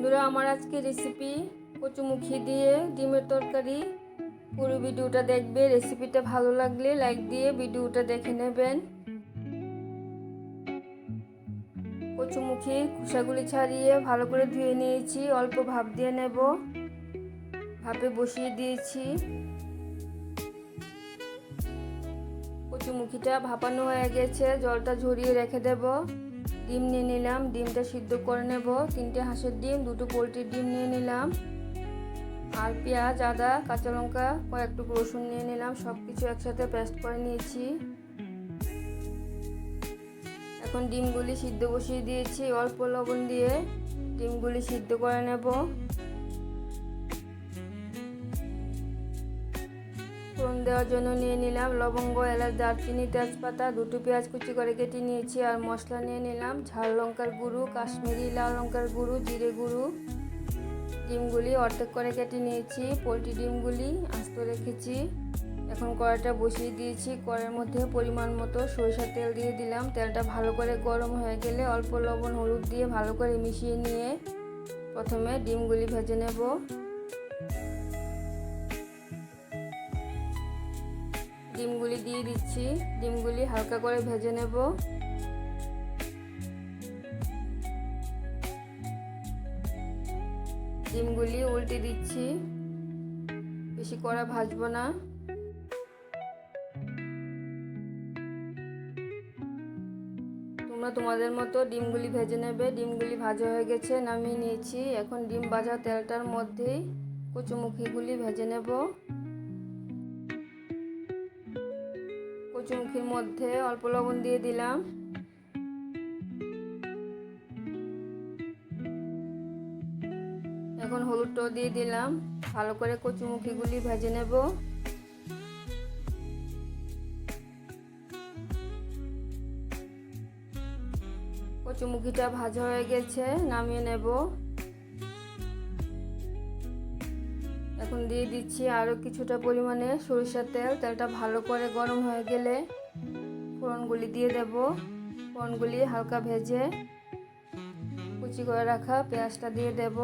বন্ধুরা, আমার আজকে রেসিপি কচুমুখী দিয়ে ডিমের তরকারি। পুরো ভিডিওটা দেখবে। রেসিপিটা ভালো লাগলে লাইক দিয়ে ভিডিওটা দেখে নেবেন। কচুমুখী খোসাগুলি ছাড়িয়ে ভালো করে ধুয়ে নিয়েছি, অল্প ভাপ দিয়ে নেব। ভাপে বসিয়ে দিয়েছি। কচুমুখীটা ভাপানো হয়ে গেছে, জলটা ঝরিয়ে রেখে দেব। ডিম নিয়ে নিলাম, ডিমটা সিদ্ধ করে নেব। 3টে হাঁসের ডিম, 2টো পোলট্রির ডিম নিয়ে নিলাম। আর পেঁয়াজ, আদা, কাঁচা লঙ্কা, কয়েক টুকরো রসুন নিয়ে নিলাম। সব কিছু একসাথে পেস্ট করে নিয়েছি। এখন ডিমগুলি সিদ্ধ বসিয়ে দিয়েছি, অল্প লবণ দিয়ে ডিমগুলি সিদ্ধ করে নেব। ফোড়ন দেওয়ার জন্য নিয়ে নিলাম লবঙ্গ, এলাচ, দারচিনি, তেজপাতা, 2টো পেঁয়াজ কুচি করে কেটে নিয়েছি। আর মশলা নিয়ে নিলাম ঝাল লঙ্কার গুঁড়ো, কাশ্মীরি লাল লঙ্কার গুঁড়ো, জিরে গুঁড়ো। ডিমগুলি অর্ধেক করে কেটে নিয়েছি। পোলট্রি ডিমগুলি আস্ত রেখেছি। এখন কড়াইটা বসিয়ে দিয়েছি। কড়াইয়ের মধ্যে পরিমাণ মতো সরিষার তেল দিয়ে দিলাম। তেলটা ভালো করে গরম হয়ে গেলে অল্প লবণ, হলুদ দিয়ে ভালো করে মিশিয়ে নিয়ে প্রথমে ডিমগুলি ভেজে নেব। ডিমগুলি দিয়ে দিচ্ছি। ডিমগুলি হালকা করে ভেজে নেব। ডিমগুলি উল্টে দিচ্ছি, বেশি কড়া ভাজবো না। তোমরা তোমাদের মতো ডিমগুলি ভেজে নেবে। ডিমগুলি ভাজা হয়ে গেছে, নামিয়ে নিয়েছি। এখন ডিম ভাজা তেলটার মধ্যেই কচুমুখিগুলি ভেজে নেব। কচুমুখির মধ্যে অল্প লবণ দিয়ে দিলাম। এখন হলুদটাও দিয়ে দিলাম। ভালো করে কচুমুখিগুলি ভেজে নেব। কচুমুখিটা ভাজা হয়ে গেছে, নামিয়ে নেব। এখন দিয়ে দিচ্ছি আরও কিছুটা পরিমাণে সরিষার তেল। তেলটা ভালো করে গরম হয়ে গেলে ফোড়নগুলি দিয়ে দেব। ফোড়নগুলি হালকা ভেজে কুচি করে রাখা পেঁয়াজটা দিয়ে দেব।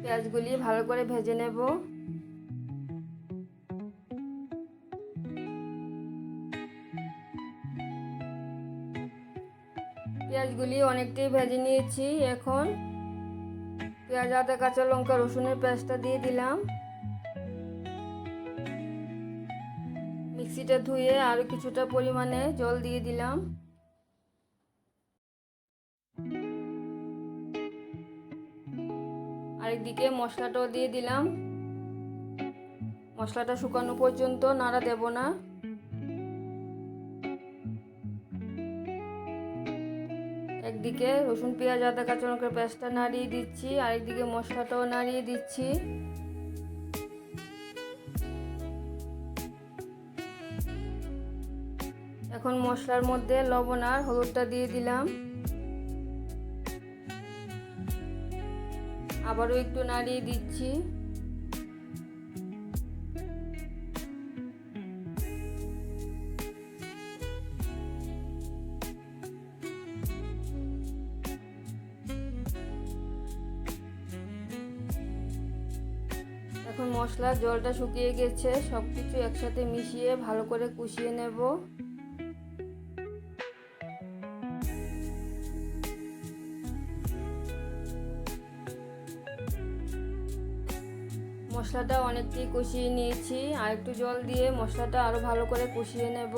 পেঁয়াজগুলি ভালো করে ভেজে নেব। পেঁয়াজগুলি অনেকটাই ভেজে নিয়েছি। এখন পেঁয়াজ, আদা, কাঁচা লঙ্কা, রসুনের পেস্টটা দিয়ে দিলাম। মিক্সিটা ধুয়ে আরও কিছুটা পরিমাণে জল দিয়ে দিলাম। আরেকদিকে মশলাটাও দিয়ে দিলাম। মশলাটা শুকানো পর্যন্ত নাড়া দেব না। একদিকে রসুন, পেঁয়াজ, আদা, কাঁচা লঙ্কার পেস্টটা নাড়িয়ে দিচ্ছি, আরেকদিকে মশলাটাও নাড়িয়ে দিচ্ছি। এখন মশলার মধ্যে লবণ আর হলুদটা দিয়ে দিলাম। আবারও একটু নাড়িয়ে দিচ্ছি। এখন মশলার জলটা শুকিয়ে গেছে, সব কিছু একসাথে মিশিয়ে ভালো করে কষিয়ে নেব। মশলাটা অনেকটাই কষিয়ে নিয়েছি। আর একটু জল দিয়ে মশলাটা আরও ভালো করে কষিয়ে নেব।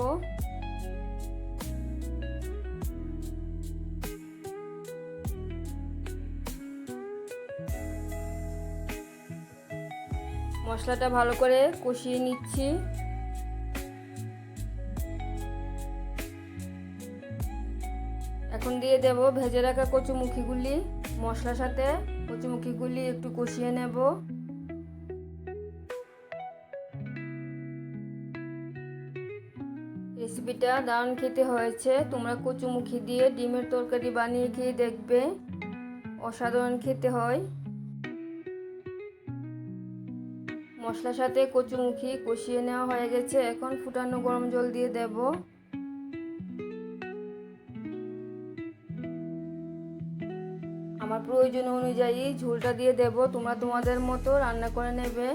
মশলাটা ভালো করে কষিয়ে নিচ্ছি। এখন দিয়ে দেব ভেজে রাখা কচুমুখিগুলি। মশলার সাথে কচুমুখিগুলি একটু কষিয়ে নেব। রেসিপিটা দারুণ খেতে হয়েছে। তোমরা কচুমুখী দিয়ে ডিমের তরকারি বানিয়ে খেয়ে দেখবে, অসাধারণ খেতে হয়। মশলার সাথে কচুমুখী কষিয়ে নেওয়া হয়ে গেছে। এখন ফুটানো গরম জল দিয়ে দেব। প্রয়োজন অনুযায়ী ঝোলটা দিয়ে দেব। তোমরা তোমাদের মতো রান্না করে নেবে।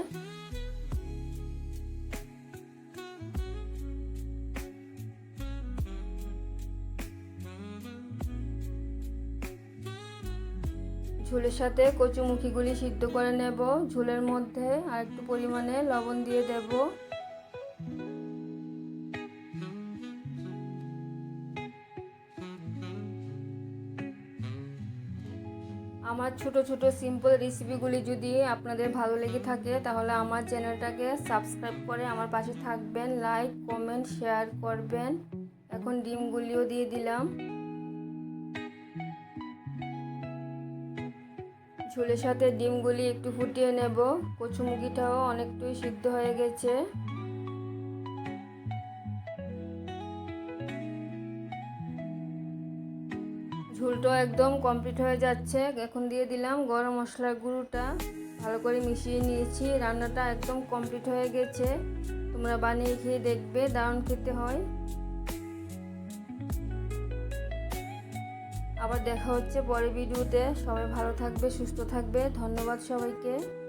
ঝোলের সাথে কচুমুখিগুলি সিদ্ধ করে নেব। ঝোলের মধ্যে আর একটু পরিমাণে লবণ দিয়ে দেব। আমার ছোট ছোট সিম্পল রেসিপিগুলি যদি আপনাদের ভালো লেগে থাকে তাহলে আমার চ্যানেলটাকে সাবস্ক্রাইব করে আমার পাশে থাকবেন, লাইক কমেন্ট শেয়ার করবেন। এখন ডিমগুলিও দিয়ে দিলাম। ঝোলের সাথে ডিমগুলি একটু ফুটিয়ে নেব। কচুমুখিটাও অনেকটাই সিদ্ধ হয়ে গেছে। ঝোলটা একদম কমপ্লিট হয়ে যাচ্ছে। এখন দিয়ে দিলাম গরম মশলার গুঁড়োটা। ভালো করে মিশিয়ে নিয়েছি। রান্নাটা একদম কমপ্লিট হয়ে গেছে। তোমরা বানিয়ে খেয়ে দেখবে, দারুণ খেতে হয়। আবার দেখা হচ্ছে পরের ভিডিওতে। সবাই ভালো থাকবে, সুস্থ থাকবে। ধন্যবাদ সবাইকে।